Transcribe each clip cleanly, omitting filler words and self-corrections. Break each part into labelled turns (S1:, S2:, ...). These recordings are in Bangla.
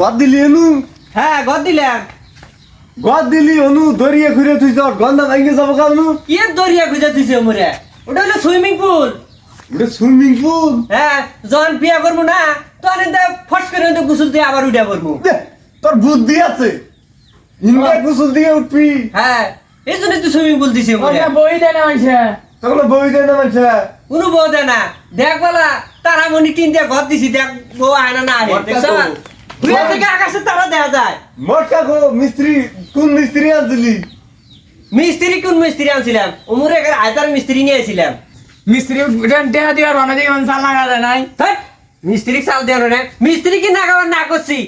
S1: গদ দিলি অনু
S2: হ্যাঁ গদ দিলাম।
S1: গদ দিলি অনু দরিয়ে ঘুরে তুই চট গন্ধা ভাঙ্গে যাবো কাউনু
S2: কি দরিয়া খুঁজে দিছে মোরে? ওটা হলো সুইমিং পুল।
S1: ওটা সুইমিং পুল
S2: হ্যাঁ যখন বিয়া করবো না তখন এতে ফস করে এতে গোসল দিয়ে আবার উঠা করবো।
S1: তোর বুদ্ধি আছে ইন্ডিয়া গোসল দিয়ে উঠবি
S2: হ্যাঁ এই জন্য তো সুইমিং পুল দিছে মোরে।
S3: বই দেয় না হয়েছে
S1: তখন বই দেয় না মানুষ
S2: কোনো বউ দেয় না। দেখ বলা তারা মনি টিন দিয়ে ঘর দিছি দেখ বউ আয়না না আহে দেখছ ঘুরে থেকে আকাশে তারা দেখা যায়।
S1: মোটকা গো মিস্ত্রি কোন মিস্ত্রি আনছিলি
S2: মিস্ত্রি কোন মিস্ত্রি আনছিলাম ওমরে আয়তার মিস্ত্রি নিয়েছিলাম।
S3: মিস্ত্রি টেহা দিয়ে রনে দিয়ে চাল লাগা যায় নাই
S2: হ্যাঁ মিস্ত্রি চাল দেওয়া না মিস্ত্রি কি না খাবার না করছি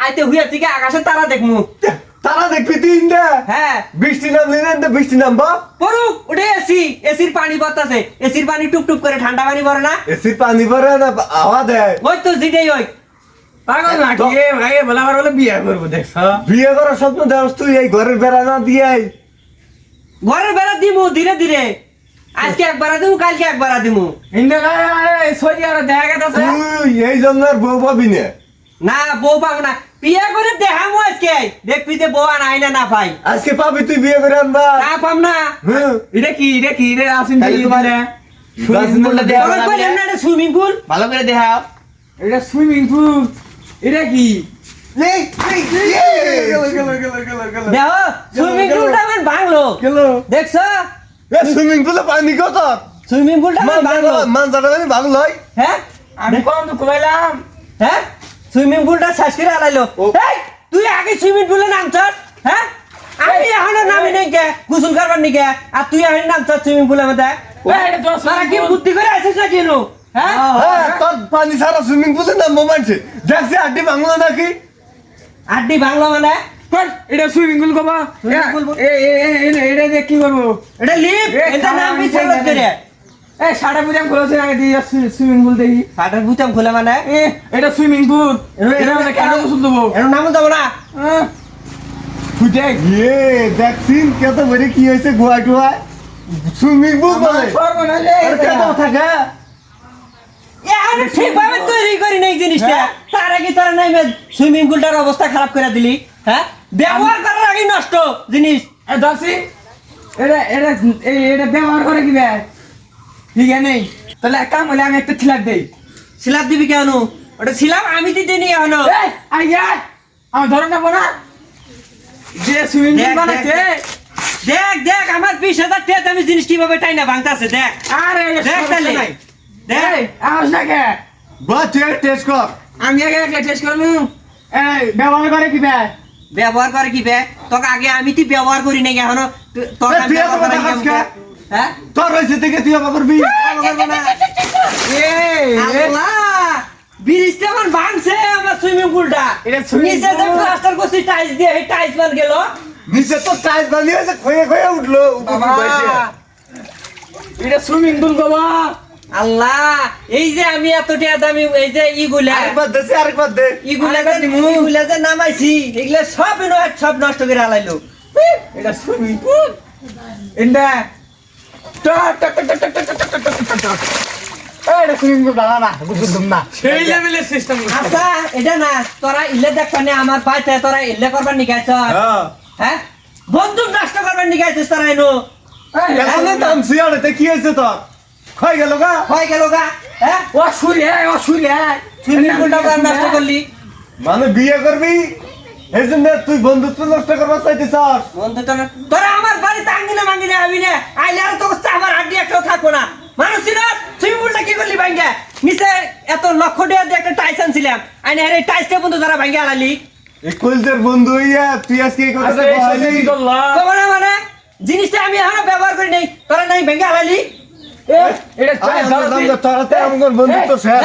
S2: আইতে হুইয়া থেকে আকাশে তারা দেখমু।
S1: তারা দেখবি তিনটা
S2: হ্যাঁ
S1: বৃষ্টি নামলে না বৃষ্টি নামবা
S2: পড়ুক ওটা এসির পানি বাতাসে এসির পানি টুপ টুপ করে ঠান্ডা পানি পড়ে না
S1: এসির পানি ভরে না হাওয়া দেয়
S2: ওই তো যেটাই ওই
S3: পাগল নাকি এ ভাই বলা আমার বলে বিয়ে করবো দেখছ
S1: বিয়ে করার স্বপ্ন দেওয়াস তুই এই ঘরের বেড়া না দিয়ে
S2: ঘরের বেড়া দিমু ধীরে ধীরে আজকে একবার দিমু কালকে একবার দিমু
S3: ইন্দে সরি আর দেখা গেছে
S1: তুই এই জন্য আর বউ পাবি না
S2: না বউ পাবো না বিয়ে করে দেখামু আজকে দেখবি যে বউ আনাই না না পাই
S1: আজকে পাবি তুই বিয়ে করে আনবা
S2: না পাম না
S1: হ্যাঁ
S3: এটা কি রে আসেন
S1: তাহলে তোমার সুইমিং পুলটা
S2: তোরা কইলেন না এটা সুইমিং পুল
S3: ভালো করে দেখাও এটা সুইমিং পুল এটা কি
S1: এই
S2: দেখো সুইমিং পুলটা আমার বাংলো দেখছো
S1: সুইমিং পুলে পানি কত
S2: সুইমিং পুলটা আমার বাংলো
S1: মানজাটা আমি ভাঙল হয়
S2: হ্যাঁ
S3: আমি কম তো কইলাম
S2: হ্যাঁ সুইমিং পুলটা শেষ করে আলাইলো এই তুই আগে সুইমিং পুলে নামছস হ্যাঁ আমি এখনো নামি নাই কে গোসল করবার নিকে আর তুই এখন নামছস সুইমিং পুলের মধ্যে
S3: এটা তো
S2: সারা কি বুদ্ধি করে আসিস না কেন হ্যাঁ
S1: হ্যাঁ তোর পানি সারা সুইমিং পুলে না মোমানছে দেখছি আড্ডি ভাঙলো নাকি
S2: আড্ডি বাংলা মানে
S3: এটা সুইমিং পুল কবা
S2: Swimming pool
S3: এটা দিয়ে কি করবো
S2: এটা লিপ এটা নাম কি ছেলে করে
S3: এই সাড়ে বুঝাম খোলাছে আগে দিয়ে সুইমিং পুল দেখি
S2: ফাটার বুতাম খোলা মানে
S3: এটা সুইমিং পুল এটা মানে কেন গোসল দেবো
S2: এর নাম যাব না
S3: ফুটে
S1: ইয়ে দেখছিন কত বড় কি হয়েছে গোয়া টোয়া সুইমিং পুল মানে আর কত থাকে
S2: এ আমি ঠিকভাবে তৈরি করি নাই জিনিসটা তার আগে তোরা নাই সুইমিং পুলটার অবস্থা খারাপ করে দিলি হ্যাঁ ব্যবহার করার আগে নষ্ট জিনিস
S3: দর্শি এটা এটা এটা ব্যবহার করে কি ভাই ঠিক আছে নেই তাহলে এক কাম হলে আমি একটা ছিলাপ দেই
S2: সিলাপ দিবি কেন ওটা ছিলাম আমি দিতে নি এখনো
S3: আইয়া আমি ধরে নেবো না যে সুইমিং পুল বানাচ্ছে
S2: দেখ দেখ আমার 20,000 টাকা আমি জিনিস কিভাবে টাইনা ভাঙতাছে দেখ
S3: আরে
S2: দেখ তাহলে দেখ
S3: আওয়াজ না কে
S1: বা টেস্ট কর
S3: আমি আগে একটা টেস্ট করবো এই ব্যবহার করে কি ভাই
S2: ব্যবহার করে কি বে তোকে আগে আমি তুই ব্যবহার করি নাই এখনো তোকে আমি ব্যবহার করি নাই হ্যাঁ
S1: তোর রয়েছে থেকে তুই আবার করবি
S2: আল্লাহ ব্রিজটা আমার ভাঙছে আমার সুইমিং পুলটা
S3: এটা swimming
S2: নিচে যে
S3: pool?
S2: প্লাস্টার করছি টাইলস দিয়ে এই টাইলস মান গেল
S1: নিচে তো টাইস বানিয়েছে খয়ে খয়ে উঠলো উপর বসে
S3: এটা সুইমিং পুল বাবা
S2: আল্লাহ এই যে আমি এত টাকা দামি এই যে
S1: আরেকবার দে
S2: ইগুলা যে নামাইছি এগুলা সব সব নষ্ট করে আলাইলো
S3: এটা সুইমিং পুল ইন্দা টক টক টক টক টক টক টক টক এটা সুইমিং পুল বাবা না বুঝুম না সেই লেভেলের সিস্টেম
S2: আচ্ছা এটা না তোরা ইল্লে দেখবানে আমার পাইতে তোরা ইল্লে করবার নিকাইছ হ্যাঁ বন্দুক নষ্ট করবার নিকাইছিস তোরা এনো
S1: এখানে দাম সিয়ারে কি হয়েছে তোর খয় গেল গা
S2: হয়ে গেল গা হ্যাঁ
S3: ও সুইমিং
S2: সুইমিং পুলটা নষ্ট করলি
S1: মানে বিয়ে করবি এই জন্য তুই বন্ধুত্ব নষ্ট করবার চাইতেছ
S2: বন্ধু তোরা আমার বাড়িতে আঙ্গিনা মাঙ্গিনা আবি না আইলে আর তোর আমার আড্ডি একটাও থাকবো না মানুষ ছিল সুইমিং পুলটা কি করলি ভাঙ্গা নিচে এত লক্ষ টাকা দিয়ে একটা টাইস আনছিলাম আইনে আরে টাইসটা বন্ধু তোরা ভাঙ্গা আলালি
S1: এই কলজের বন্ধু হইয়া তুই আজকে এই কথাটা বললি
S2: কবে না মানে জিনিসটা আমি এখনো ব্যবহার করি নাই তোরা নাই ভাঙ্গা আলালি
S3: এটা
S1: তোরা আমার বন্ধুত্ব শেষ